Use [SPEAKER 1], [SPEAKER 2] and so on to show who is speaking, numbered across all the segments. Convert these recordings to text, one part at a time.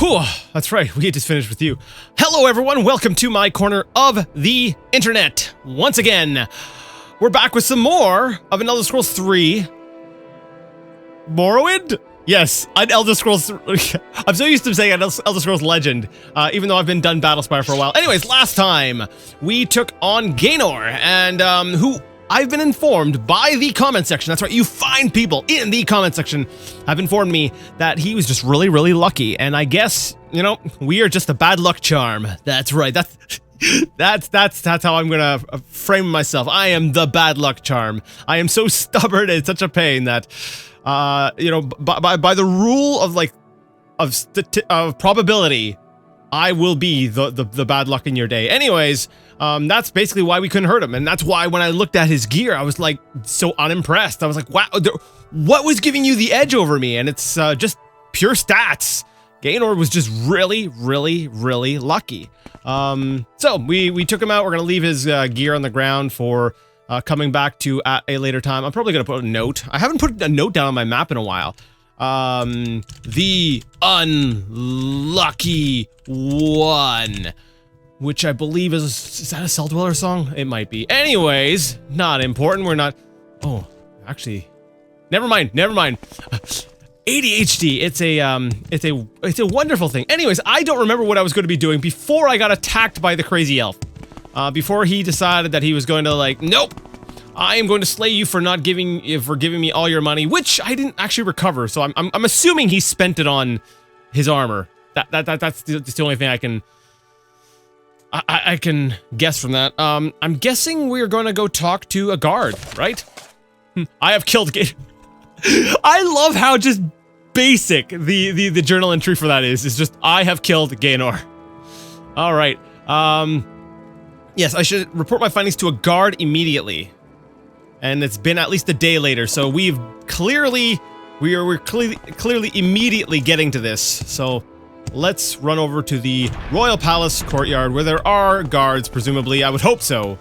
[SPEAKER 1] Whew, that's right, we just finished with you. Hello everyone, welcome to my corner of the internet. Once again, we're back with some more of an Elder Scrolls 3. Morrowind? Yes, an Elder Scrolls... I'm so used to saying an Elder Scrolls Legend, even though I've been done Battlespire for a while. Anyways, last time, we took on Gaynor, and who... I've been informed by the comment section, that's right, you fine people in the comment section have informed me that he was just really, really lucky, and I guess, you know, we are just a bad luck charm. That's right, that's how I'm gonna frame myself. I am the bad luck charm. I am so stubborn and such a pain that, you know, by the rule of, like, of probability, I will be the bad luck in your day. Anyways, that's basically why we couldn't hurt him, and that's why when I looked at his gear, I was like so unimpressed. I was like, wow, what was giving you the edge over me? And it's just pure stats. Gaynor was just really, really, really lucky. So we took him out. We're gonna leave his gear on the ground for coming back to at a later time. I'm probably gonna put a note. I haven't put a note down on my map in a while. The unlucky one, which I believe is that a Cell Dweller song? It might be. Anyways, not important. We're not. Oh, actually, never mind. ADHD. It's a wonderful thing. Anyways, I don't remember what I was going to be doing before I got attacked by the crazy elf. Before he decided that he was going to, like, nope, I am going to slay you for not giving me all your money, which I didn't actually recover. So I'm assuming he spent it on his armor. That's the only thing I can guess from that. I'm guessing we're going to go talk to a guard, right? I have killed I love how just basic the journal entry for that is. It's just, I have killed Gaynor. All right. Yes, I should report my findings to a guard immediately. And it's been at least a day later, so we're clearly immediately getting to this. So let's run over to the Royal Palace courtyard where there are guards, presumably. I would hope so.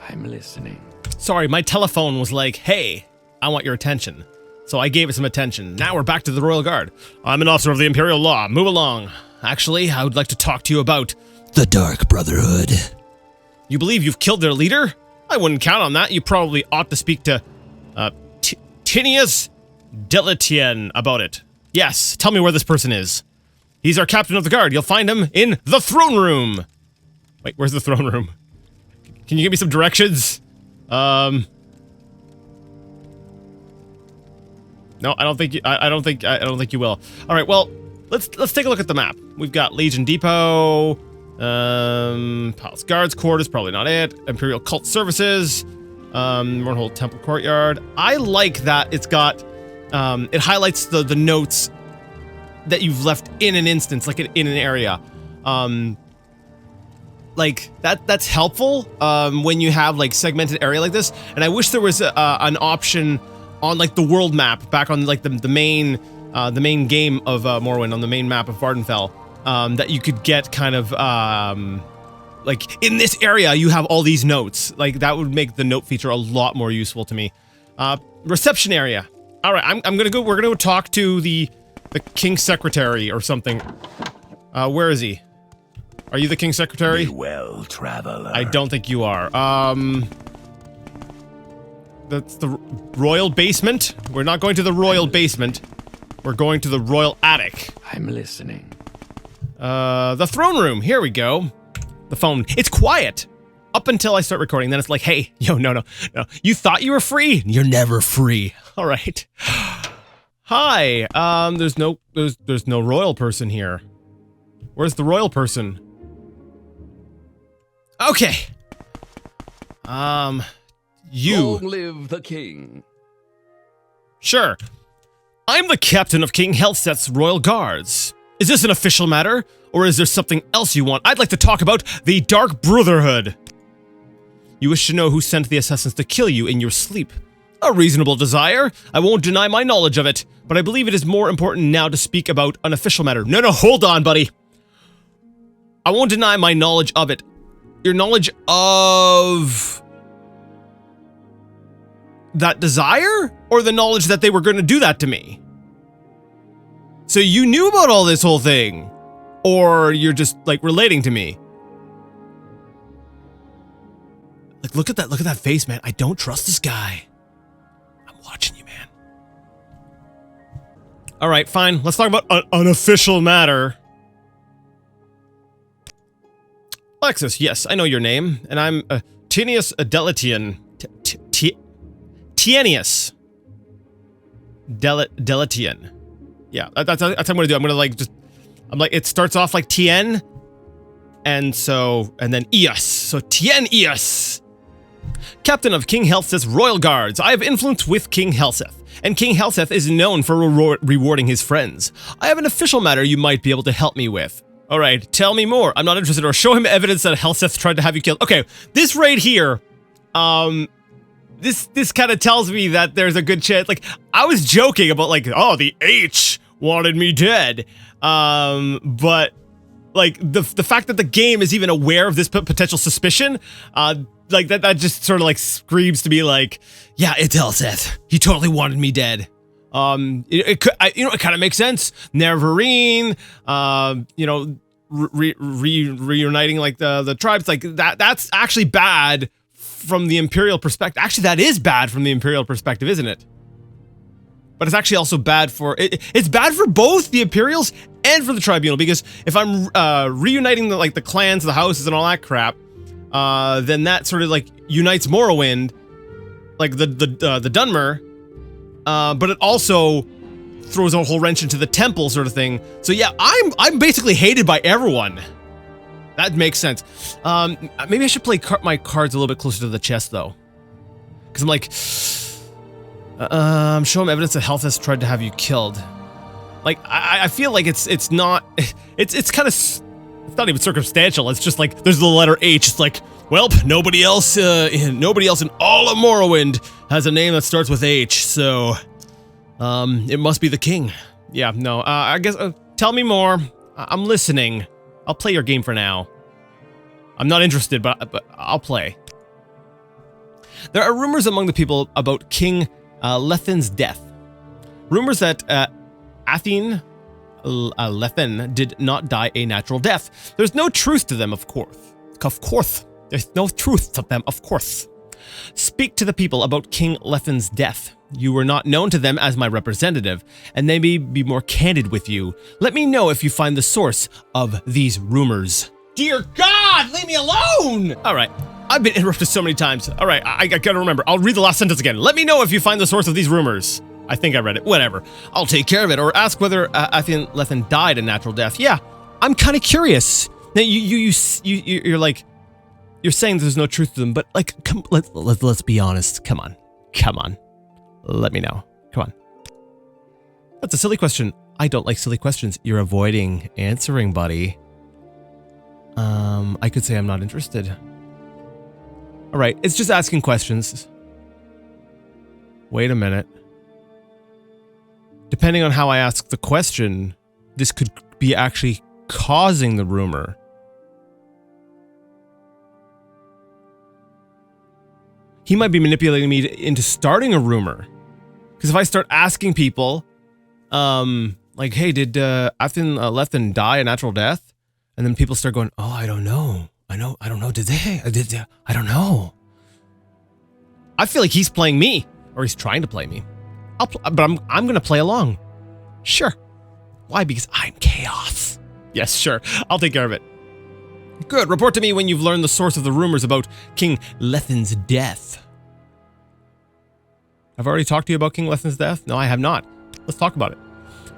[SPEAKER 2] I'm listening.
[SPEAKER 1] Sorry, my telephone was like, hey, I want your attention. So I gave it some attention. Now we're back to the Royal Guard. I'm an officer of the Imperial Law. Move along. Actually, I would like to talk to you about the Dark Brotherhood. You believe you've killed their leader? I wouldn't count on that. You probably ought to speak to Tinius Deletian about it. Yes, tell me where this person is. He's our captain of the guard. You'll find him in the throne room. Wait, where's the throne room? Can you give me some directions? No, I don't think you will. All right, well, let's take a look at the map. We've got Legion Depot, Palace Guards Quarters, probably not it. Imperial Cult Services, Wormhole Temple Courtyard. I like that it's got, it highlights the notes that you've left in an instance, like in an area. Like that's helpful when you have like segmented area like this. And I wish there was an option on like the world map back on like the main game of Morrowind, on the main map of Vardenfell, that you could get kind of like in this area you have all these notes. Like that would make the note feature a lot more useful to me. Reception area. All right, we're gonna go talk to the King's Secretary or something. Where is he? Are you the King's Secretary?
[SPEAKER 2] Be well, traveler.
[SPEAKER 1] I don't think you are. That's the Royal Basement. We're not going to the Royal Basement. We're going to the Royal Attic.
[SPEAKER 2] I'm listening.
[SPEAKER 1] The throne room. Here we go. The phone. It's quiet up until I start recording. Then it's like, hey, yo, no. You thought you were free? You're never free. All right. Hi. There's no royal person here. Where's the royal person? Okay. You.
[SPEAKER 2] Long live the king.
[SPEAKER 1] Sure. I'm the captain of King Helseth's Royal Guards. Is this an official matter, or is there something else you want? I'd like to talk about the Dark Brotherhood. You wish to know who sent the assassins to kill you in your sleep. A reasonable desire. I won't deny my knowledge of it, but I believe it is more important now to speak about an official matter. No, hold on, buddy. I won't deny my knowledge of it. Your knowledge of that desire, or the knowledge that they were going to do that to me? So you knew about all this whole thing. or you're just like relating to me. Like, look at that face, man. I don't trust this guy. I'm watching you, man. All right, fine. Let's talk about an unofficial matter. Alexis, yes, I know your name, and I'm Tinius Deletian. Tienius Deletian. Yeah, that's what I'm gonna do. I'm gonna like just. I'm like, it starts off like Tien, and then Eos. So Tien Eos. Captain of King Helseth's Royal Guards, I have influence with King Helseth, and King Helseth is known for rewarding his friends. I have an official matter you might be able to help me with. Alright, tell me more. I'm not interested, or show him evidence that Helseth tried to have you killed. Okay, this right here, this kind of tells me that there's a good chance. Like, I was joking about like, oh, the H wanted me dead. But like the fact that the game is even aware of this potential suspicion, like that just sort of like screams to me like, yeah, it's Helseth. He totally wanted me dead. It kind of makes sense. Neverine, reuniting like the tribes, like that's actually bad from the Imperial perspective. Actually, that is bad from the Imperial perspective, isn't it? But it's actually also bad for it's bad for both the Imperials and for the Tribunal, because if I'm reuniting the clans, the houses, and all that crap, then that sort of like unites Morrowind, like the Dunmer, but it also throws a whole wrench into the temple sort of thing. So yeah, I'm basically hated by everyone. That makes sense. Maybe I should play my cards a little bit closer to the chest though, because I'm like, show him evidence that Helseth tried to have you killed. Like I feel like it's not it's kind of, it's not even circumstantial. It's just like there's the letter H. It's like, well, nobody else in all of Morrowind has a name that starts with H, so it must be the king. Yeah, no. I guess tell me more. I'm listening. I'll play your game for now. I'm not interested, but I'll play. There are rumors among the people about King Lethen's death. Rumors that Athen Lethen did not die a natural death. There's no truth to them, of course. Of course. There's no truth to them, of course. Speak to the people about King Lethen's death. You were not known to them as my representative, and they may be more candid with you. Let me know if you find the source of these rumors. Dear God, leave me alone! Alright, I've been interrupted so many times. Alright, I gotta remember. I'll read the last sentence again. Let me know if you find the source of these rumors. I think I read it. Whatever. I'll take care of it. Or ask whether Athen Lethen died a natural death. Yeah, I'm kind of curious. Now, you're like, you're saying there's no truth to them, but like, let's be honest. Come on. Let me know. Come on. That's a silly question. I don't like silly questions. You're avoiding answering, buddy. I could say I'm not interested. All right, it's just asking questions. Wait a minute. Depending on how I ask the question, this could be actually causing the rumor. He might be manipulating me into starting a rumor. Because if I start asking people, like, hey, did Athen Lethen die a natural death? And then people start going, oh, I don't know. I don't know. Did they? I don't know. I feel like he's playing me, or he's trying to play me. But I'm gonna play along. Sure. Why? Because I'm chaos. Yes, sure. I'll take care of it. Good. Report to me when you've learned the source of the rumors about King Lethen's death. I've already talked to you about King Lethen's death? No, I have not. Let's talk about it.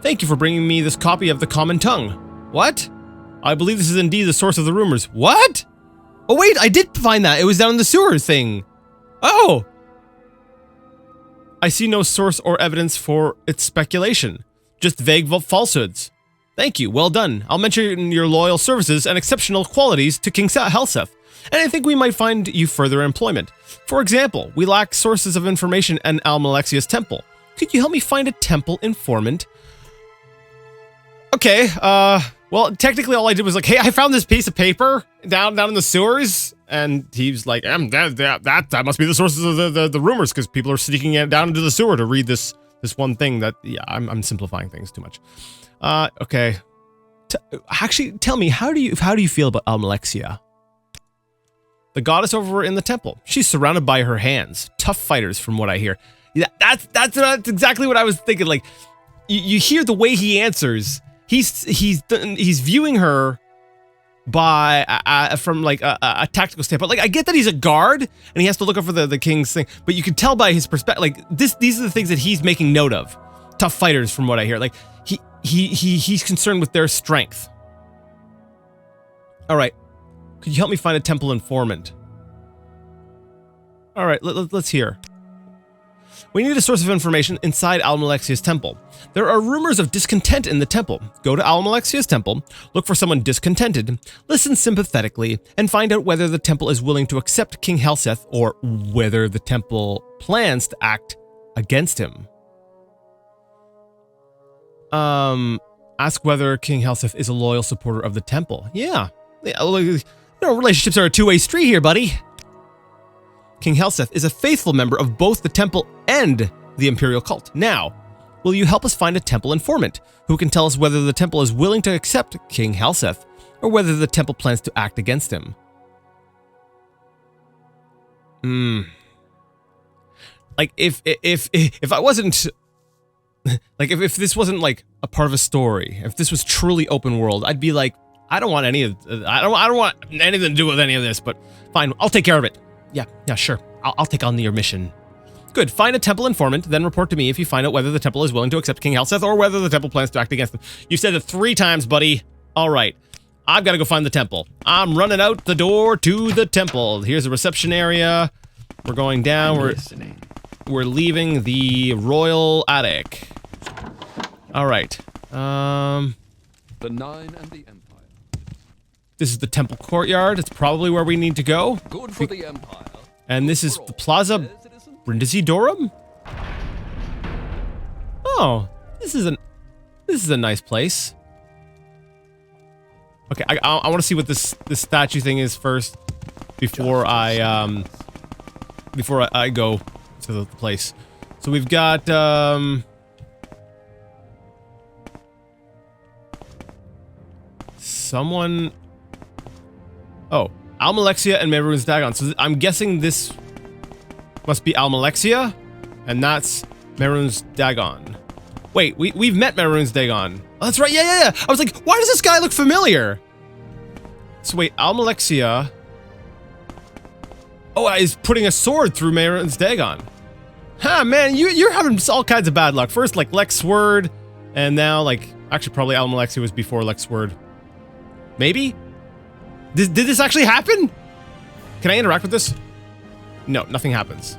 [SPEAKER 1] Thank you for bringing me this copy of the Common Tongue. What? I believe this is indeed the source of the rumors. What? Oh wait, I did find that. It was down in the sewer thing. Oh! I see no source or evidence for its speculation. Just vague falsehoods. Thank you, well done. I'll mention your loyal services and exceptional qualities to King Helseth, and I think we might find you further employment. For example, we lack sources of information in Almalexia's temple. Could you help me find a temple informant? Okay, well, technically all I did was like, hey, I found this piece of paper down in the sewers, and he's like, that must be the sources of the rumors, because people are sneaking it down into the sewer to read this one thing that, yeah, I'm simplifying things too much. Okay. Actually, tell me, how do you feel about Alexia? The goddess over in the temple. She's surrounded by her hands. Tough fighters, from what I hear. Yeah, that's exactly what I was thinking. Like, you hear the way he answers. He's viewing her from like a tactical standpoint. Like, I get that he's a guard and he has to look out for the king's thing, but you can tell by his perspective. Like, these are the things that he's making note of. Tough fighters, from what I hear. Like, he's concerned with their strength. All right. Could you help me find a temple informant? All right, let's hear. We need a source of information inside Almalexia's temple. There are rumors of discontent in the temple. Go to Almalexia's temple, look for someone discontented, listen sympathetically, and find out whether the temple is willing to accept King Helseth or whether the temple plans to act against him. Ask whether King Helseth is a loyal supporter of the temple. Yeah. Relationships are a two-way street here, buddy. King Helseth is a faithful member of both the temple and the imperial cult. Now, will you help us find a temple informant who can tell us whether the temple is willing to accept King Helseth or whether the temple plans to act against him? Like, if I wasn't... Like, if this wasn't, like, a part of a story, if this was truly open world, I'd be like, I don't want anything to do with any of this, but fine, I'll take care of it. Yeah, sure. I'll take on your mission. Good, find a temple informant, then report to me if you find out whether the temple is willing to accept King Helseth or whether the temple plans to act against them. You said it 3 times, buddy. All right, I've got to go find the temple. I'm running out the door to the temple. Here's the reception area. We're going down. We're leaving the royal attic. All right.
[SPEAKER 2] The Nine and the Empire.
[SPEAKER 1] This is the temple courtyard. It's probably where we need to go.
[SPEAKER 2] Good for the Empire.
[SPEAKER 1] And this is the Plaza Brindisidorum? Oh, this is a nice place. Okay, I want to see what this statue thing is first before I go to the place. So we've got someone. Oh, Almalexia and Mehrunes Dagon. So I'm guessing this must be Almalexia, and that's Mehrunes Dagon. Wait, we've met Mehrunes Dagon. Oh, that's right. Yeah. I was like, why does this guy look familiar? So wait, Almalexia. Oh, he's putting a sword through Mehrunes Dagon. Huh, man, you're having all kinds of bad luck. First, like, Lex Sword, and now, like, actually, probably Almalexia was before Lex Sword. Maybe? Did this actually happen? Can I interact with this? No, nothing happens.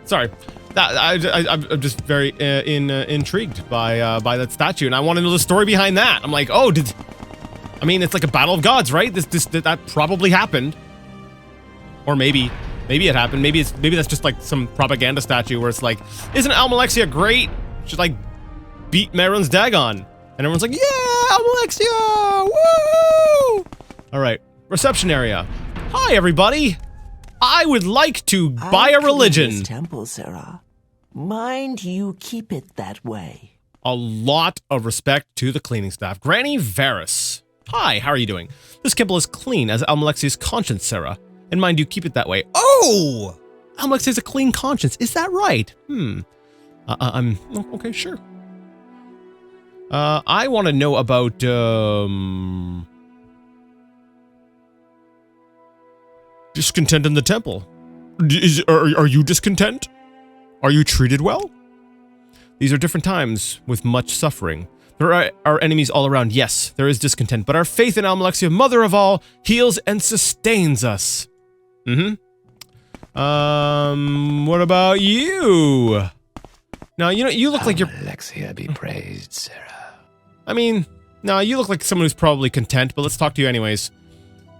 [SPEAKER 1] Sorry. I'm just very intrigued by that statue, and I want to know the story behind that. I'm like, oh, I mean, it's like a battle of gods, right? That probably happened. Or maybe it happened. Maybe that's just like some propaganda statue where it's like, isn't Almalexia great? Should like beat Mehrunes Dagon. And everyone's like, yeah, Almalexia! Woo! All right, reception area. Hi, everybody. I would like to buy a religion.
[SPEAKER 3] This temple, Sarah. Mind you keep it that way.
[SPEAKER 1] A lot of respect to the cleaning staff. Granny Varys. Hi, how are you doing? This temple is clean as Almalexia's conscience, Sarah. And mind you keep it that way. Oh! Almalexia has a clean conscience. Is that right? Okay, sure. I want to know about, discontent in the temple. Are you discontent? Are you treated well? These are different times with much suffering. There are enemies all around. Yes, there is discontent, but our faith in Almalexia, mother of all, heals and sustains us. What about you? Now, you look like you're...
[SPEAKER 2] Alexia be praised, Sarah.
[SPEAKER 1] I mean, no, you look like someone who's probably content, but let's talk to you anyways.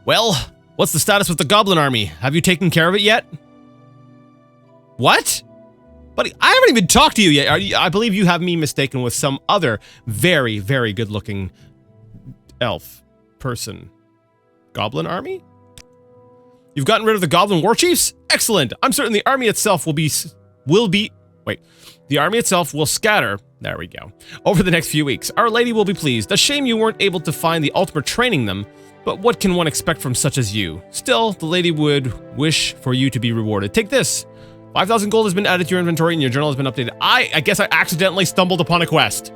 [SPEAKER 1] Well, what's the status with the goblin army? Have you taken care of it yet? What? Buddy, I haven't even talked to you yet. I believe you have me mistaken with some other very, very good-looking elf person. Goblin army? You've gotten rid of the goblin war chiefs? Excellent. I'm certain the army itself will be... Wait. The army itself will scatter, there we go, over the next few weeks. Our Lady will be pleased. A shame you weren't able to find the ultimate training them, but what can one expect from such as you? Still, the Lady would wish for you to be rewarded. Take this. 5,000 gold has been added to your inventory and your journal has been updated. I guess I accidentally stumbled upon a quest.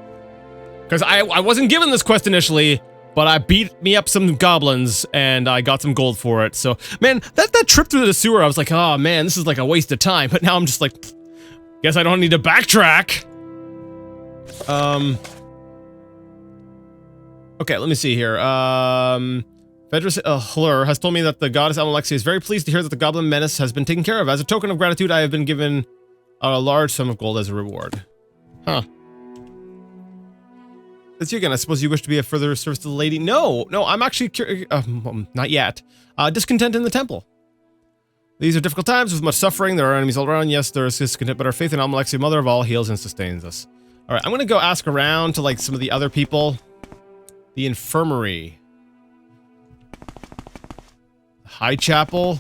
[SPEAKER 1] Because I wasn't given this quest initially, but I beat me up some goblins and I got some gold for it. So, man, that trip through the sewer, I was like, oh man, this is like a waste of time. But now I'm just like, guess I don't need to backtrack. Okay, let me see here. Vedris Hlur has told me that the goddess Alexis is very pleased to hear that the goblin menace has been taken care of. As a token of gratitude, I have been given a large sum of gold as a reward. Huh. That's you again. I suppose you wish to be of further service to the lady? No, I'm actually curious. Not yet. Discontent in the temple. These are difficult times with much suffering. There are enemies all around. Yes, there is discontent, but our faith in Alexis, mother of all, heals and sustains us. All right, I'm going to go ask around to like some of the other people. The infirmary. High Chapel.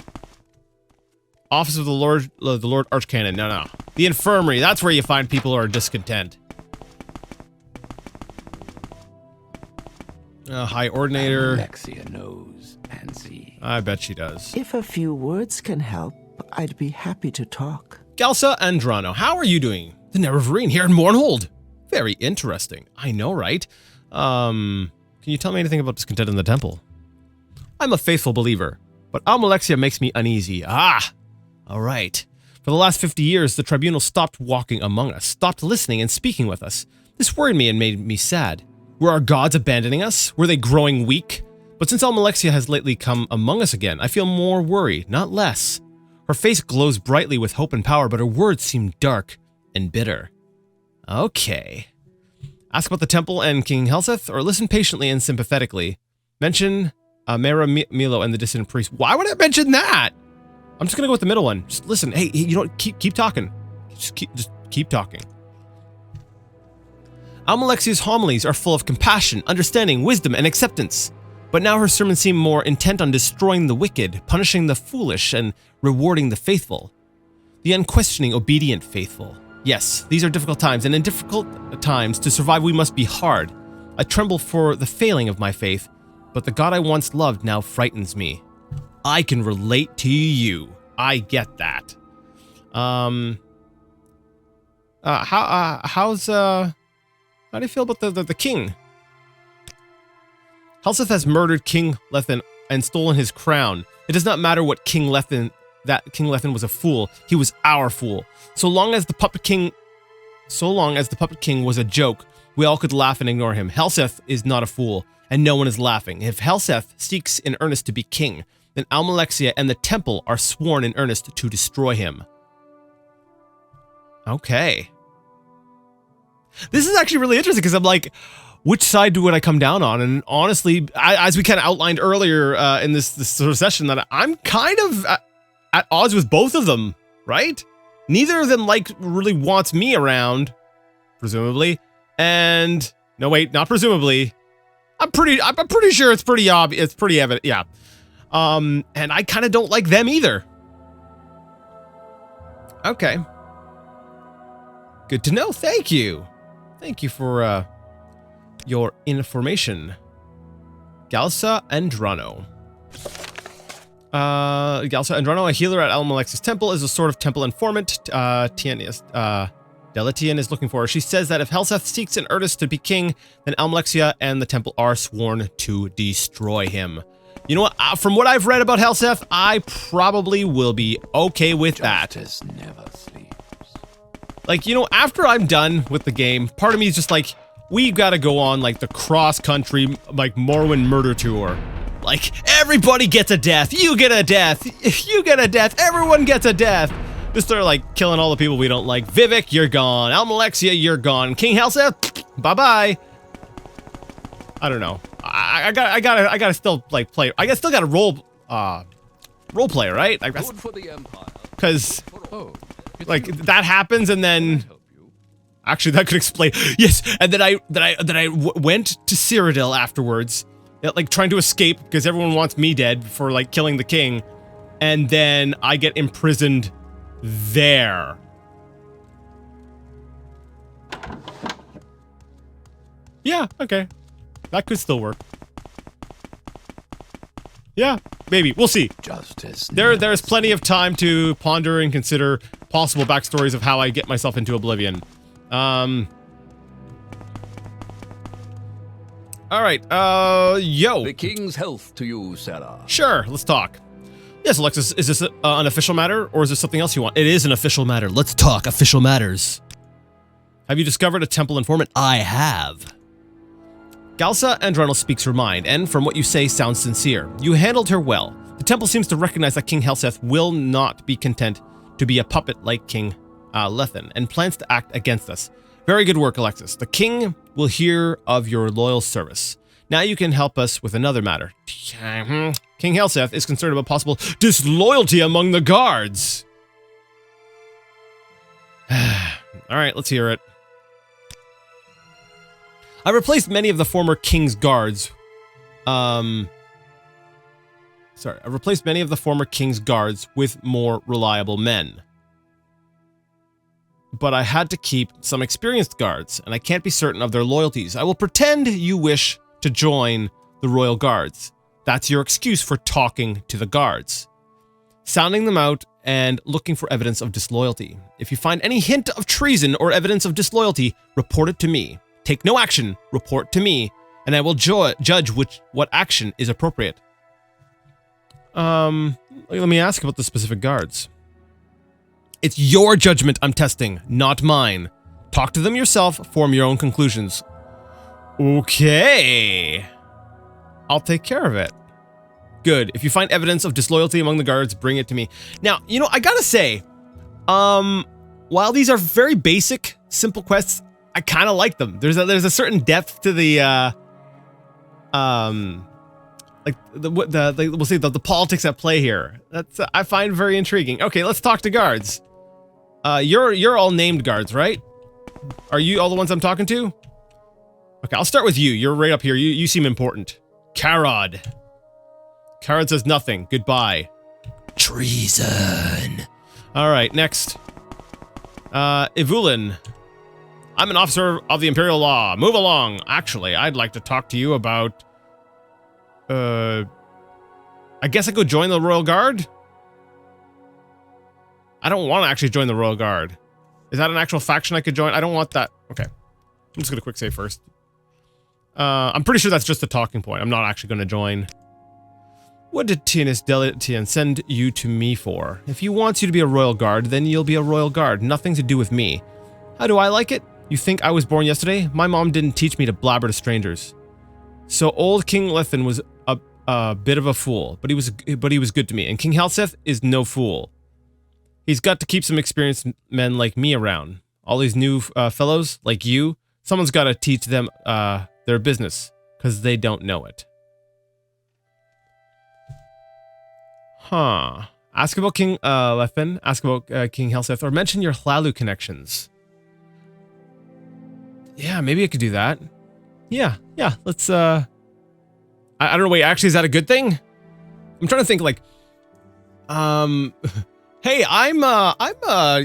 [SPEAKER 1] Office of the Lord Archcanon. No. The infirmary. That's where you find people who are discontent. High Ordinator.
[SPEAKER 2] Alexia knows and sees.
[SPEAKER 1] I bet she does.
[SPEAKER 3] If a few words can help, I'd be happy to talk.
[SPEAKER 1] Galsa Andrano, how are you doing? The Nerevarine here in Mournhold. Very interesting. I know, right? Can you tell me anything about discontent in the temple? I'm a faithful believer, but Almalexia makes me uneasy. Ah! Alright. For the last 50 years, the tribunal stopped walking among us, stopped listening and speaking with us. This worried me and made me sad. Were our gods abandoning us? Were they growing weak? But since Almalexia has lately come among us again, I feel more worry, not less. Her face glows brightly with hope and power, but her words seem dark and bitter. Okay. Ask about the temple and King Helseth, or listen patiently and sympathetically. Mention Mera Milo and the dissident priest. Why would I mention that? I'm just gonna go with the middle one. Just listen. Hey, you know what? Keep talking. Just keep talking. Almalexia's homilies are full of compassion, understanding, wisdom, and acceptance. But now her sermons seem more intent on destroying the wicked, punishing the foolish, and rewarding the faithful. The unquestioning, obedient faithful. Yes, these are difficult times, and in difficult times, to survive we must be hard. I tremble for the failing of my faith, but the God I once loved now frightens me. I can relate to you. I get that. How do you feel about the king? Helseth has murdered King Lethen and stolen his crown. It does not matter what King Lethen, that King Lethen was a fool. He was our fool. So long as the puppet king was a joke, we all could laugh and ignore him. Helseth is not a fool, and no one is laughing. If Helseth seeks in earnest to be king, then Almalexia and the temple are sworn in earnest to destroy him. Okay. This is actually really interesting because I'm like, which side would I come down on? And honestly, as we kind of outlined earlier in this sort of session, that I'm kind of at odds with both of them, right? Neither of them really wants me around, presumably. And no, wait, not presumably. I'm pretty sure it's pretty obvious. It's pretty evident, yeah. And I kind of don't like them either. Okay. Good to know. Thank you. Thank you for your information. Galsa Andrano. Galsa Andrano, a healer at Almalexis Temple, is a sort of temple informant. Deletian is looking for her. She says that if Helseth seeks in earnest to be king, then Almalexia and the temple are sworn to destroy him. You know what? From what I've read about Helseth, I probably will be okay with that.
[SPEAKER 2] Justice never sleeps.
[SPEAKER 1] Like, you know, after I'm done with the game, part of me is just like, we've got to go on, like, the cross-country, like, Morrowind murder tour. Like, everybody gets a death. You get a death. You get a death. Everyone gets a death. Just start, like, killing all the people we don't like. Vivek, you're gone. Almalexia, you're gone. King Helseth, bye-bye. I don't know. I gotta still, like, play. I still gotta role play, right?
[SPEAKER 2] Good for the Empire.
[SPEAKER 1] Because, like, that happens and then... Actually, that could explain. Yes, and then I went to Cyrodiil afterwards, like trying to escape because everyone wants me dead for like killing the king, and then I get imprisoned there. Yeah, okay. That could still work. Yeah, maybe. We'll see.
[SPEAKER 2] Justice.
[SPEAKER 1] There's plenty of time to ponder and consider possible backstories of how I get myself into oblivion. Alright, yo.
[SPEAKER 2] The king's health to you, Sarah.
[SPEAKER 1] Sure, let's talk. Yes, Alexis, is this an official matter, or is this something else you want? It is an official matter. Let's talk official matters. Have you discovered a temple informant? I have. Galsa Andronal speaks her mind, and from what you say, sounds sincere. You handled her well. The temple seems to recognize that King Helseth will not be content to be a puppet like King Lethen, and plans to act against us. Very good work, Alexis. The king will hear of your loyal service. Now you can help us with another matter. King Helseth is concerned about possible disloyalty among the guards. Alright, let's hear it. I replaced many of the former king's guards. I replaced many of the former king's guards with more reliable men. But I had to keep some experienced guards, and I can't be certain of their loyalties. I will pretend you wish to join the royal guards. That's your excuse for talking to the guards, sounding them out and looking for evidence of disloyalty. If you find any hint of treason or evidence of disloyalty, report it to me. Take no action, report to me, and I will judge what action is appropriate. Let me ask about the specific guards. It's your judgment I'm testing, not mine. Talk to them yourself, form your own conclusions. Okay. I'll take care of it. Good. If you find evidence of disloyalty among the guards, bring it to me. Now, you know, I gotta say, while these are very basic, simple quests, I kind of like them. There's a certain depth to the like we'll say the politics at play here. That's I find very intriguing. Okay, let's talk to guards. You're all named guards, right? Are you all the ones I'm talking to? Okay, I'll start with you. You're right up here. You seem important. Karod. Karod says nothing. Goodbye. Treason. All right, next. Ivulin. I'm an officer of the Imperial Law. Move along. Actually, I'd like to talk to you about... I guess I could join the Royal Guard? I don't want to actually join the Royal Guard. Is that an actual faction I could join? I don't want that. Okay. I'm just going to quick save first. I'm pretty sure that's just a talking point. I'm not actually going to join. What did Tianis Deletian send you to me for? If he wants you to be a Royal Guard, then you'll be a Royal Guard. Nothing to do with me. How do I like it? You think I was born yesterday? My mom didn't teach me to blabber to strangers. So old King Lethen was a bit of a fool, but he was good to me. And King Helseth is no fool. He's got to keep some experienced men like me around. All these new fellows like you, someone's got to teach them their business, because they don't know it. Huh. Ask about King Lethen, ask about King Helseth, or mention your Hlalu connections. Yeah, maybe I could do that. Yeah, let's, I don't know, wait, actually, is that a good thing? I'm trying to think, like, hey, I'm,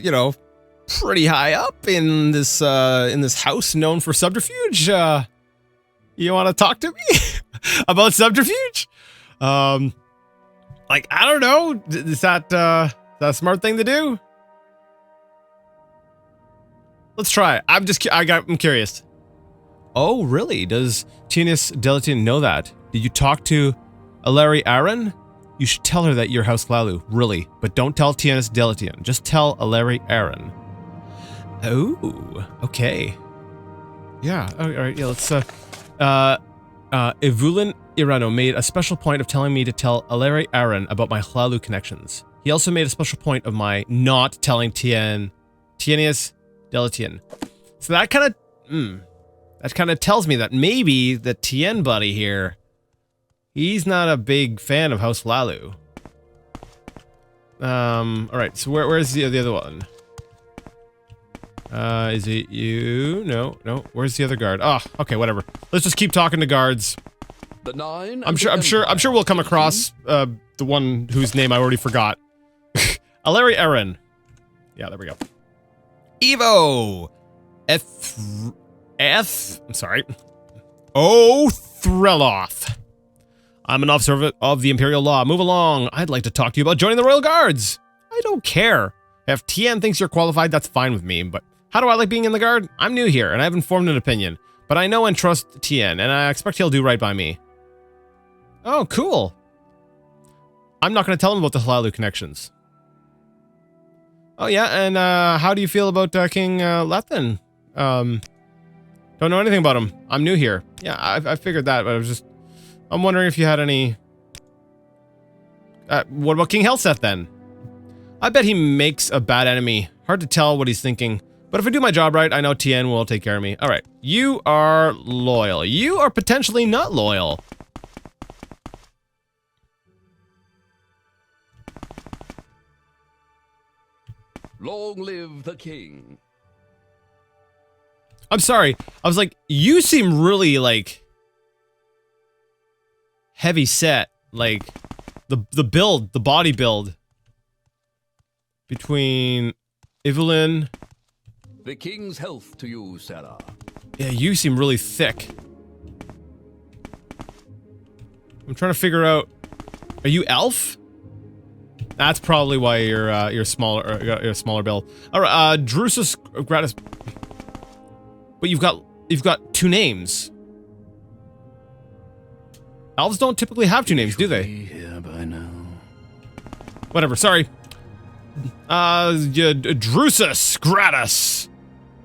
[SPEAKER 1] you know, pretty high up in this house known for subterfuge. You want to talk to me about subterfuge? Like, I don't know, is that a smart thing to do? Let's try it. I'm curious. Oh, really? Does Tianis Deletian know that? Did you talk to Aleri Aaron? You should tell her that you're House Hlalu, really. But don't tell Tianis Deletian. Just tell Aleri Aaron. Oh, okay. Yeah, all right, yeah, let's, Ivulin Irano made a special point of telling me to tell Aleri Aaron about my Hlalu connections. He also made a special point of my not telling Tianis Deletian. So that kind of tells me that maybe the Tien buddy here, he's not a big fan of House Hlalu. Alright, so where's the other one? Is it you? No. Where's the other guard? Oh, okay, whatever. Let's just keep talking to guards.
[SPEAKER 2] The nine.
[SPEAKER 1] I'm sure we'll come across the one whose name I already forgot. Aleri Aaron. Yeah, there we go. Evo! I'm sorry. Oh, Threloth. I'm an officer of the Imperial Law. Move along. I'd like to talk to you about joining the Royal Guards. I don't care. If Tien thinks you're qualified, that's fine with me, but how do I like being in the Guard? I'm new here, and I haven't formed an opinion, but I know and trust Tien, and I expect he'll do right by me. Oh, cool. I'm not going to tell him about the Hlaalu connections. Oh, yeah, and how do you feel about King Lethen? Don't know anything about him. I'm new here. Yeah, I figured that, but I'm wondering if you had any... what about King Helseth, then? I bet he makes a bad enemy. Hard to tell what he's thinking. But if I do my job right, I know Tien will take care of me. Alright, you are loyal. You are potentially not loyal.
[SPEAKER 2] Long live the king.
[SPEAKER 1] I'm sorry. I was like, you seem really, like, heavy set. Like, the build, the body build. Between Evelyn...
[SPEAKER 2] The king's health to you, Sarah.
[SPEAKER 1] Yeah, you seem really thick. I'm trying to figure out... Are you elf? That's probably why you're smaller, you're a smaller build. Alright, Drusus Gratis... But you've got two names. Elves don't typically have two names, do they?
[SPEAKER 2] Here by now.
[SPEAKER 1] Whatever, sorry. Drusus Gratis.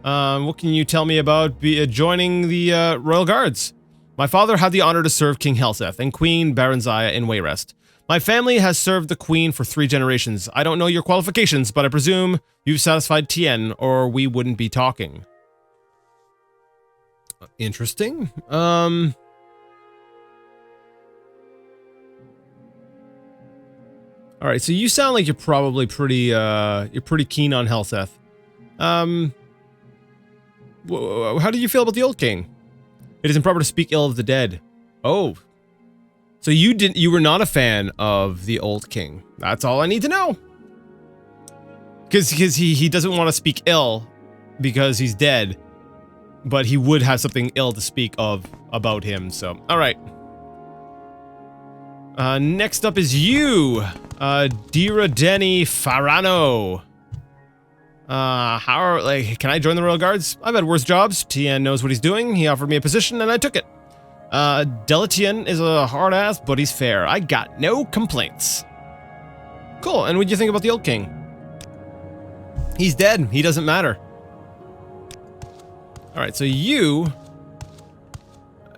[SPEAKER 1] What can you tell me about joining the Royal Guards? My father had the honor to serve King Helseth and Queen Baranziah in Wayrest. My family has served the Queen for 3 generations. I don't know your qualifications, but I presume you've satisfied Tien, or we wouldn't be talking. Interesting. Alright, so you sound like you're probably pretty keen on Helseth. How do you feel about the Old King? It is improper to speak ill of the dead. Oh. So you were not a fan of the Old King. That's all I need to know. Because he doesn't want to speak ill because he's dead. But he would have something ill to speak of about him, so. Alright. Next up is you. Dira Denny Farano. Can I join the Royal Guards? I've had worse jobs. Tien knows what he's doing. He offered me a position and I took it. Delatien is a hard ass, but he's fair. I got no complaints. Cool, and what do you think about the Old King? He's dead. He doesn't matter. Alright, so you,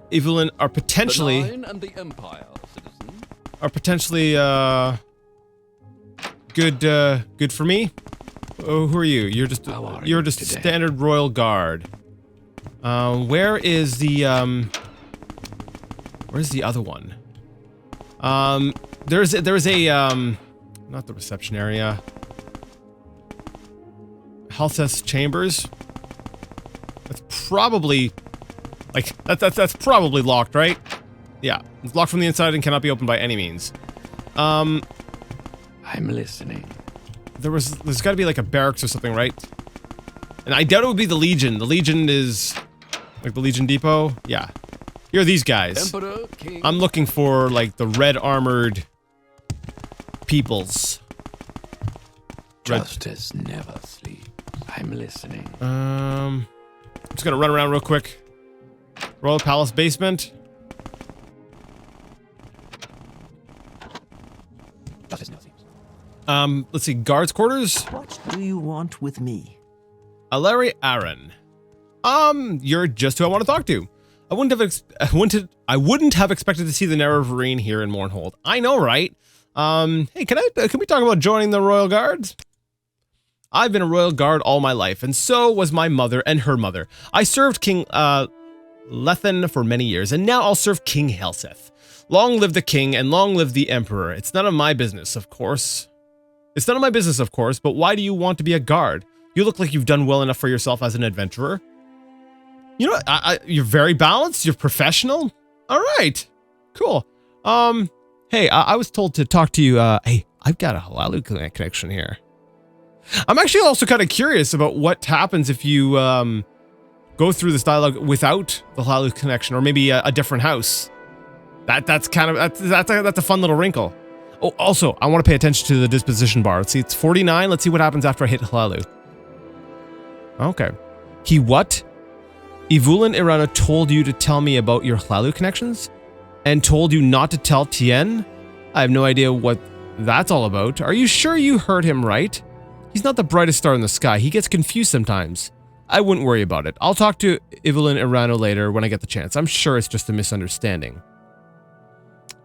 [SPEAKER 1] Evelyn, are potentially...
[SPEAKER 2] The Nine and the Empire, citizen.
[SPEAKER 1] Are potentially, good for me? Oh, who are you? You're just a standard Royal Guard. Where's the other one? There's a, not the reception area. Helseth's chambers. That's probably, like, that's probably locked, right? Yeah, it's locked from the inside and cannot be opened by any means.
[SPEAKER 2] I'm listening.
[SPEAKER 1] There's got to be like a barracks or something, right? And I doubt it would be the Legion. The Legion is like the Legion Depot. Yeah, you're these guys.
[SPEAKER 2] Emperor, King.
[SPEAKER 1] I'm looking for like the red armored peoples.
[SPEAKER 2] Justice never sleeps. I'm listening.
[SPEAKER 1] I'm just gonna run around real quick. Royal Palace basement.
[SPEAKER 2] Justice never sleeps.
[SPEAKER 1] Let's see, guards quarters.
[SPEAKER 3] What do you want with me?
[SPEAKER 1] Aleri Aaron. You're just who I want to talk to. I wouldn't have expected to see the Nerevarine here in Mournhold. I know, right? Hey, can we talk about joining the Royal Guards? I've been a Royal Guard all my life, and so was my mother and her mother. I served King Lethen for many years, and now I'll serve King Helseth. Long live the king, and long live the emperor. It's none of my business, of course. It's none of my business, of course, but why do you want to be a guard? You look like you've done well enough for yourself as an adventurer. You know, you're very balanced, you're professional. All right, cool. Hey, I was told to talk to you, hey, I've got a Hlaalu connection here. I'm actually also kind of curious about what happens if you go through this dialogue without the Hlalu connection, or maybe a different house. That's a fun little wrinkle. Oh, also, I want to pay attention to the disposition bar. Let's see, it's 49. Let's see what happens after I hit Hlalu. Okay. He what? Ivulin Irana told you to tell me about your Hlalu connections? And told you not to tell Tien? I have no idea what that's all about. Are you sure you heard him right? He's not the brightest star in the sky. He gets confused sometimes. I wouldn't worry about it. I'll talk to Ivulin Irano later when I get the chance. I'm sure it's just a misunderstanding.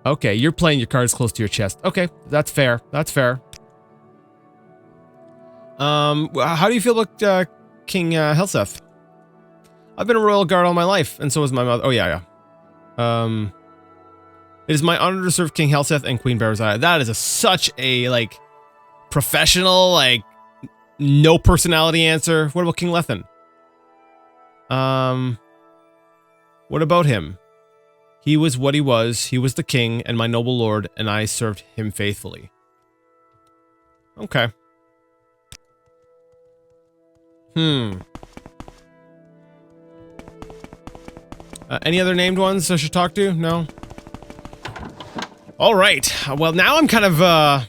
[SPEAKER 1] Okay, you're playing your cards close to your chest. Okay, that's fair. That's fair. How do you feel about King Helseth? I've been a royal guard all my life, and so is my mother. Oh, yeah. It is my honor to serve King Helseth and Queen Berzaya. That is such a, like, professional, like, no personality answer. What about King Lethen? What about him? He was what he was. He was the king and my noble lord, and I served him faithfully. Okay. Any other named ones I should talk to? No? All right. Well, now I'm kind of,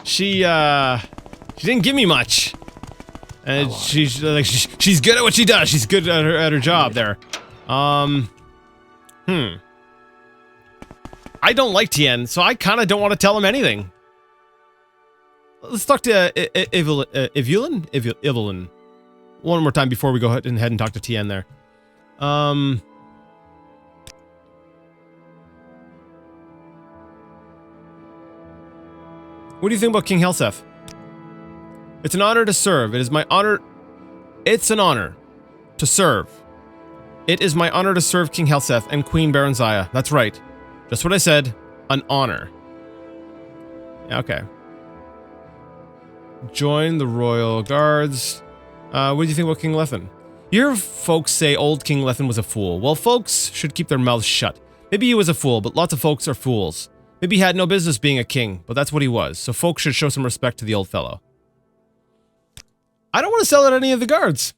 [SPEAKER 1] She didn't give me much. And she's good at what she does. She's good at her job there. I don't like Tien, so I kind of don't want to tell him anything. Let's talk to Ivulin. One more time before we go ahead and talk to Tien there. What do you think about King Helseth? It's an honor to serve. It is my honor. It's an honor to serve. It is my honor to serve King Helseth and Queen Berzaya. That's right. Just what I said. An honor. Okay. Join the royal guards. What do you think about King Lethen? You hear folks say old King Lethen was a fool. Well, folks should keep their mouths shut. Maybe he was a fool, but lots of folks are fools. Maybe he had no business being a king, but that's what he was. So folks should show some respect to the old fellow. I don't want to sell out any of the guards.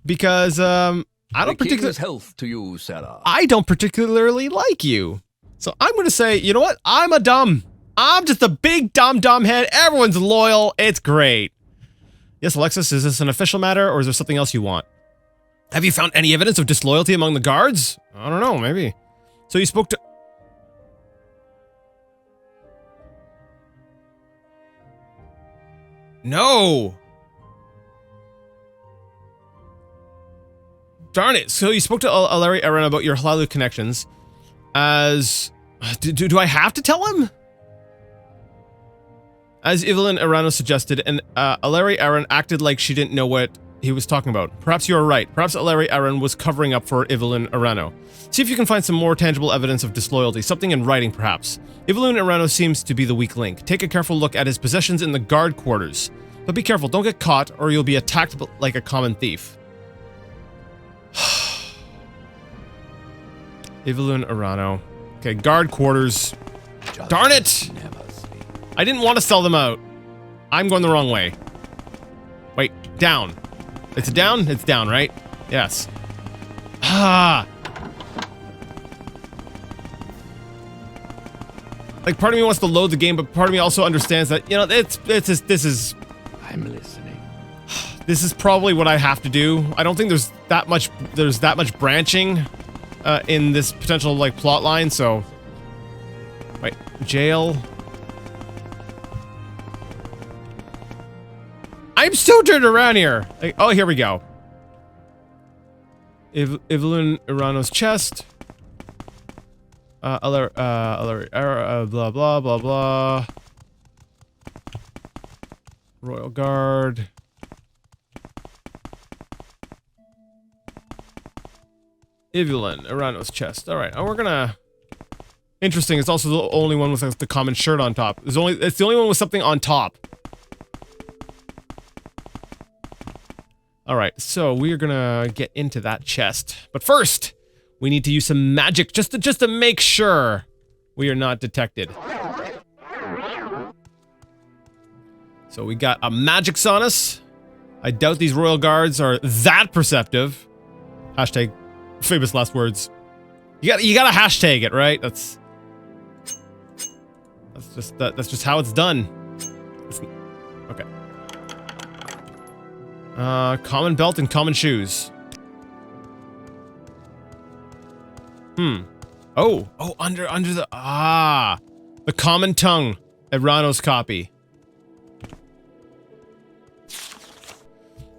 [SPEAKER 1] Because, I don't particularly...
[SPEAKER 2] health to you, Sarah.
[SPEAKER 1] I don't particularly like you. So I'm going to say, you know what? I'm just a big dumb head. Everyone's loyal. It's great. Yes, Alexis, is this an official matter, or is there something else you want? Have you found any evidence of disloyalty among the guards? I don't know, maybe. So you spoke to... No! Darn it. So you spoke to Aleri Eren about your Hlalu connections. As... Do I have to tell him? As Evelyn Arano suggested, and Aleri Eren acted like she didn't know what he was talking about. Perhaps you are right. Perhaps Aleri Eren was covering up for Evelyn Arano. See if you can find some more tangible evidence of disloyalty. Something in writing, perhaps. Evelyn Arano seems to be the weak link. Take a careful look at his possessions in the guard quarters. But be careful, don't get caught, or you'll be attacked like a common thief. Evelyn Arano. Okay, guard quarters. Darn it! I didn't want to sell them out. I'm going the wrong way. Wait, down. It's down? It's down, right? Yes. Ah! Like, part of me wants to load the game, but part of me also understands that, you know, this is...
[SPEAKER 2] I'm listening.
[SPEAKER 1] This is probably what I have to do. I don't think there's that much branching in this potential, like, plot line, so... Wait, jail... I'm so turned around here. Like, oh, here we go. Evelyn Irano's chest. Blah blah blah blah. Royal Guard. Evelyn Irano's chest. All right, and we're gonna. Interesting. It's also the only one with the common shirt on top. It's the only one with something on top. Alright, so we're gonna get into that chest. But first, we need to use some magic just to make sure we are not detected. So we got a magic on us. I doubt these royal guards are that perceptive. Hashtag famous last words. You gotta hashtag it, right? That's just how it's done. Okay. Common belt and common shoes. Oh, under the the common tongue. Erano's copy.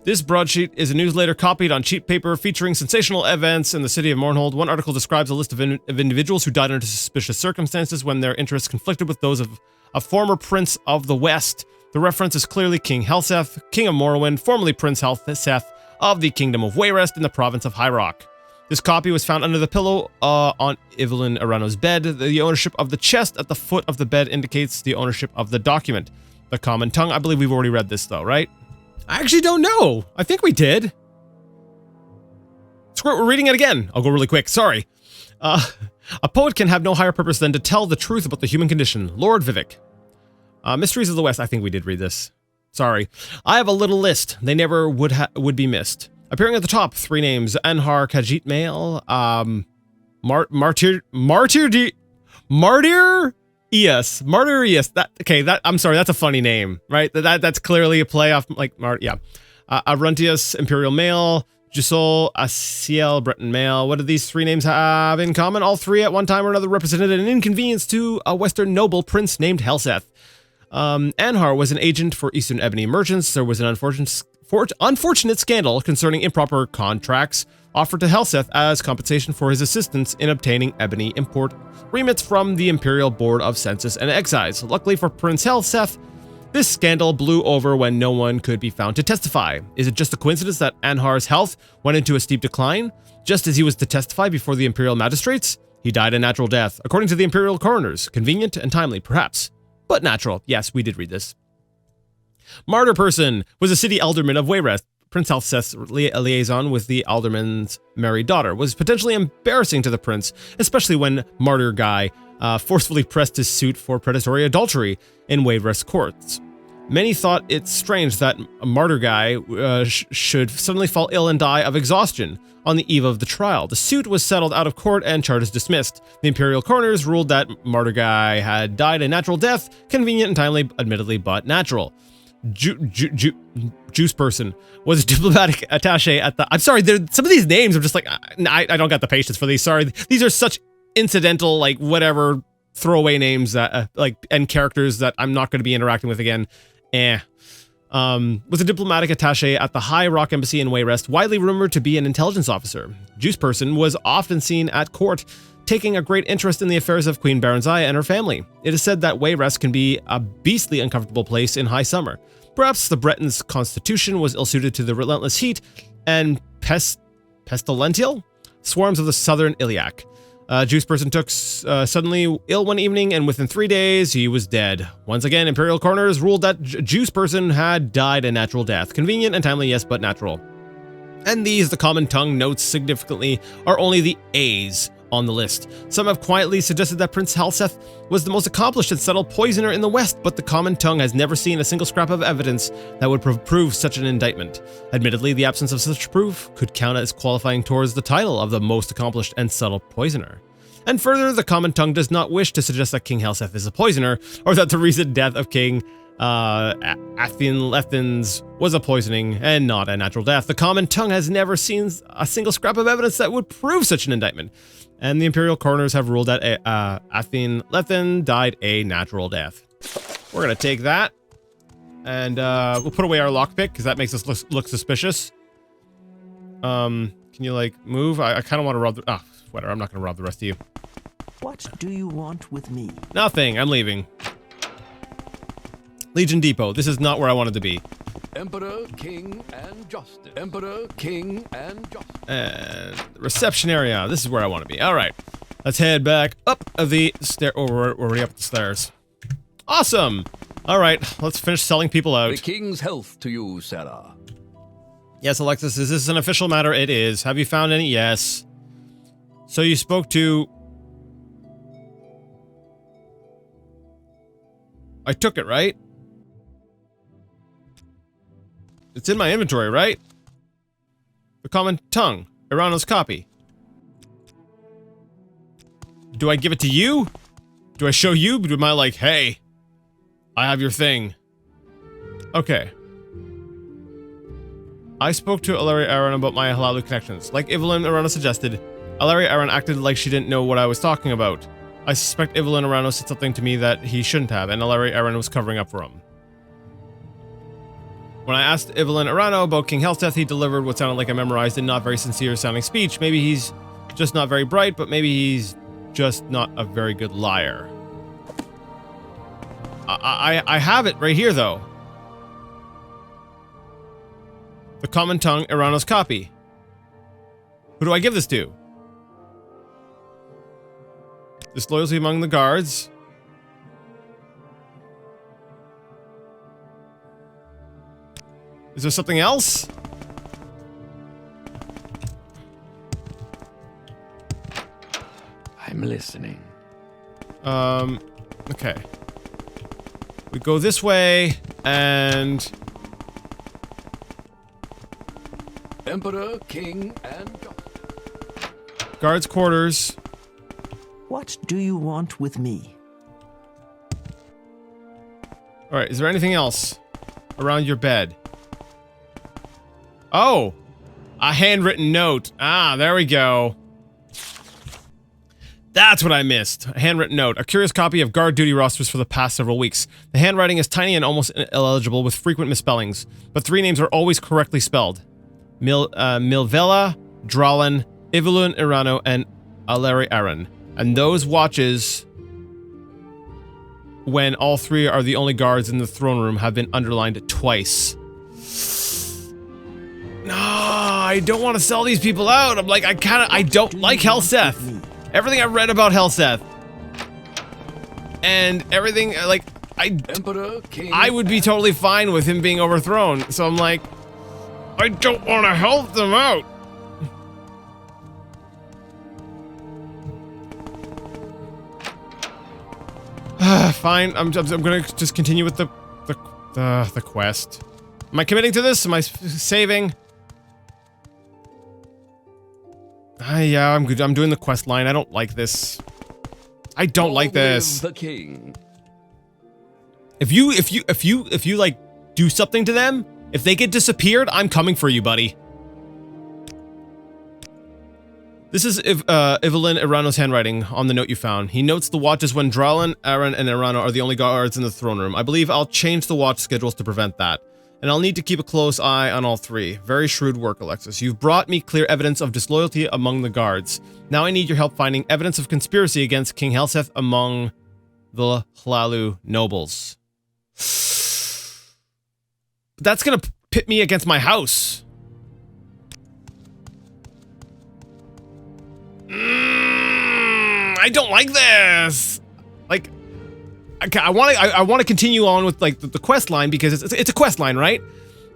[SPEAKER 1] This broadsheet is a newsletter copied on cheap paper featuring sensational events in the city of Mournhold. One article describes a list of individuals who died under suspicious circumstances when their interests conflicted with those of a former prince of the West. The reference is clearly King Helseth, King of Morrowind, formerly Prince Helseth of the Kingdom of Wayrest in the province of High Rock. This copy was found under the pillow on Evelyn Arano's bed. The ownership of the chest at the foot of the bed indicates the ownership of the document. The common tongue, I believe we've already read this though, right? I actually don't know. I think we did. Screw it, we're reading it again. I'll go really quick, sorry. A poet can have no higher purpose than to tell the truth about the human condition. Lord Vivek. Mysteries of the West, I think we did read this. Sorry. I have a little list. They never would be missed. Appearing at the top, 3 names. Anhar Khajiit Mail, Martyr Eos. Martyr Eos. I'm sorry, that's a funny name, right? That's clearly a play off, like, Aruntius Imperial Mail, Jusol Asiel Breton Mail. What do these 3 names have in common? All 3 at one time or another represented an inconvenience to a Western noble prince named Helseth. Anhar was an agent for Eastern Ebony merchants. There was an unfortunate scandal concerning improper contracts offered to Helseth as compensation for his assistance in obtaining ebony import remits from the Imperial Board of Census and Excise. Luckily for Prince Helseth, this scandal blew over when no one could be found to testify. Is it just a coincidence that Anhar's health went into a steep decline just as he was to testify before the Imperial magistrates? He died a natural death, according to the Imperial coroners. Convenient and timely, perhaps, but natural. Yes, we did read this. Martyr Person was a city alderman of Wayrest. Prince Helseth's liaison with the alderman's married daughter was potentially embarrassing to the prince, especially when Martyr Guy forcefully pressed his suit for predatory adultery in Wayrest courts. Many thought it strange that Martyr Guy should suddenly fall ill and die of exhaustion on the eve of the trial. The suit was settled out of court and charges dismissed. The Imperial coroners ruled that Martyr Guy had died a natural death, convenient and timely, admittedly, but natural. Juice Person was a diplomatic attaché at the... I'm sorry, some of these names, I'm just like, I don't got the patience for these, sorry. These are such incidental, like, whatever, throwaway names that, and characters that I'm not going to be interacting with again. Was a diplomatic attaché at the High Rock Embassy in Wayrest, widely rumored to be an intelligence officer. Juice Person was often seen at court, taking a great interest in the affairs of Queen Baronzaya and her family. It is said that Wayrest can be a beastly uncomfortable place in high summer. Perhaps the Bretons' constitution was ill-suited to the relentless heat and pestilential swarms of the southern Iliac. Juice Person took suddenly ill one evening, and within 3 days, he was dead. Once again, Imperial coroners ruled that Juice Person had died a natural death. Convenient and timely, yes, but natural. And these, the common tongue notes significantly, are only the A's on the list. Some have quietly suggested that Prince Helseth was the most accomplished and subtle poisoner in the West, but the common tongue has never seen a single scrap of evidence that would prove such an indictment. Admittedly, the absence of such proof could count as qualifying towards the title of the most accomplished and subtle poisoner. And further, the common tongue does not wish to suggest that King Helseth is a poisoner, or that the recent death of King Lethins was a poisoning and not a natural death. The common tongue has never seen a single scrap of evidence that would prove such an indictment. And the Imperial coroners have ruled that Athen Lethin died a natural death. We're going to take that. And we'll put away our lockpick, because that makes us look suspicious. Can you, like, move? I kind of want to rob the... whatever. I'm not going to rob the rest of you.
[SPEAKER 3] What do you want with me?
[SPEAKER 1] Nothing. I'm leaving. Legion Depot. This is not where I wanted to be.
[SPEAKER 2] Emperor, King, and Justice. Emperor, King, and Justice.
[SPEAKER 1] And reception area. This is where I want to be. All right. Let's head back up the stair. Oh, we're already up the stairs. Awesome. All right. Let's finish selling people out.
[SPEAKER 2] The King's health to you, Sarah.
[SPEAKER 1] Yes, Alexis, is this an official matter? It is. Have you found any? Yes. So you spoke to... I took it, right? It's in my inventory, right? The common tongue. Irano's copy. Do I give it to you? Do I show you? Am I like, hey, I have your thing. Okay. I spoke to Alari Aaron about my Halalu connections. Like Evelyn Arano suggested, Alari Aaron acted like she didn't know what I was talking about. I suspect Evelyn Arano said something to me that he shouldn't have, and Alari Aaron was covering up for him. When I asked Evelyn Arano about King Hellseth, he delivered what sounded like a memorized and not very sincere sounding speech. Maybe he's just not very bright, but maybe he's just not a very good liar. I have it right here, though. The common tongue, Irano's copy. Who do I give this to? Disloyalty among the guards. Is there something else?
[SPEAKER 2] I'm listening.
[SPEAKER 1] Okay. We go this way, and...
[SPEAKER 2] Emperor, king, and justice.
[SPEAKER 1] Guards' quarters.
[SPEAKER 3] What do you want with me?
[SPEAKER 1] Alright, is there anything else around your bed? Oh! A handwritten note. Ah, there we go. That's what I missed. A handwritten note. A curious copy of guard duty rosters for the past several weeks. The handwriting is tiny and almost illegible with frequent misspellings, but 3 names are always correctly spelled. Milvella, Dralin, Evelyn Irano, and Alari Aaron. And those watches, when all 3 are the only guards in the throne room, have been underlined twice. No, I don't want to sell these people out. I'm like, I don't like Hellseth. Everything I read about Hellseth. And everything, like,
[SPEAKER 2] Emperor, king,
[SPEAKER 1] I would be totally fine with him being overthrown. So I'm like, I don't want to help them out. Fine, I'm gonna just continue with the quest. Am I committing to this? Am I saving? Yeah, I'm good. I'm doing the quest line. I don't like this. I don't like this.
[SPEAKER 2] The king.
[SPEAKER 1] If you like do something to them, if they get disappeared, I'm coming for you, buddy. This is Evelyn Irano's handwriting on the note you found. He notes the watches when Dralin, Aaron, and Irano are the only guards in the throne room. I believe I'll change the watch schedules to prevent that. And I'll need to keep a close eye on all 3. Very shrewd work, Alexis. You've brought me clear evidence of disloyalty among the guards. Now I need your help finding evidence of conspiracy against King Hellseth among the Hlalu nobles. That's gonna pit me against my house. I don't like this. Like, I want to continue on with like the quest line because it's a quest line, right?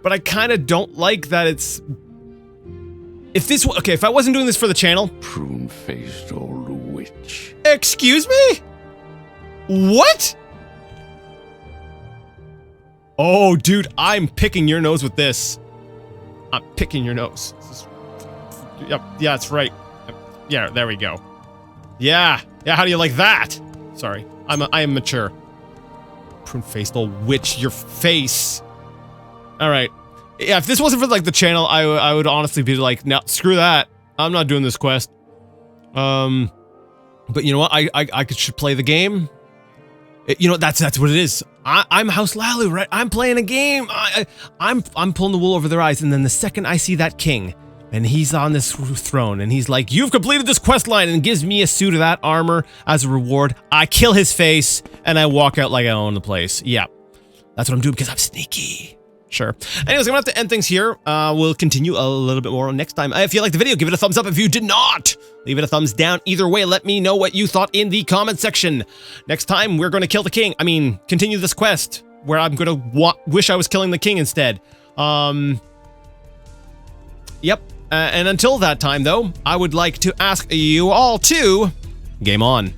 [SPEAKER 1] But I kind of don't like that it's. If I wasn't doing this for the channel.
[SPEAKER 2] Prune-faced old witch.
[SPEAKER 1] Excuse me? What? Oh, dude, I'm picking your nose with this. I'm picking your nose. Yep, yeah, that's right. Yeah, there we go. Yeah, how do you like that? Sorry, I am mature. Prune-faced old witch, your face. All right. Yeah, if this wasn't for like the channel, I would honestly be like, no, screw that. I'm not doing this quest. But you know what? I should play the game. You know, that's what it is. I'm House Lalu, right? I'm playing a game. I'm pulling the wool over their eyes, and then the second I see that king, and he's on this throne, and he's like, "You've completed this quest line," and gives me a suit of that armor as a reward. I kill his face, and I walk out like I own the place. Yeah, that's what I'm doing because I'm sneaky. Sure. Anyways, I'm gonna have to end things here. We'll continue a little bit more next time. If you liked the video, give it a thumbs up. If you did not, leave it a thumbs down. Either way, let me know what you thought in the comment section. Next time, we're gonna kill the king. I mean, continue this quest where I'm gonna wish I was killing the king instead. Yep. And until that time, though, I would like to ask you all to game on.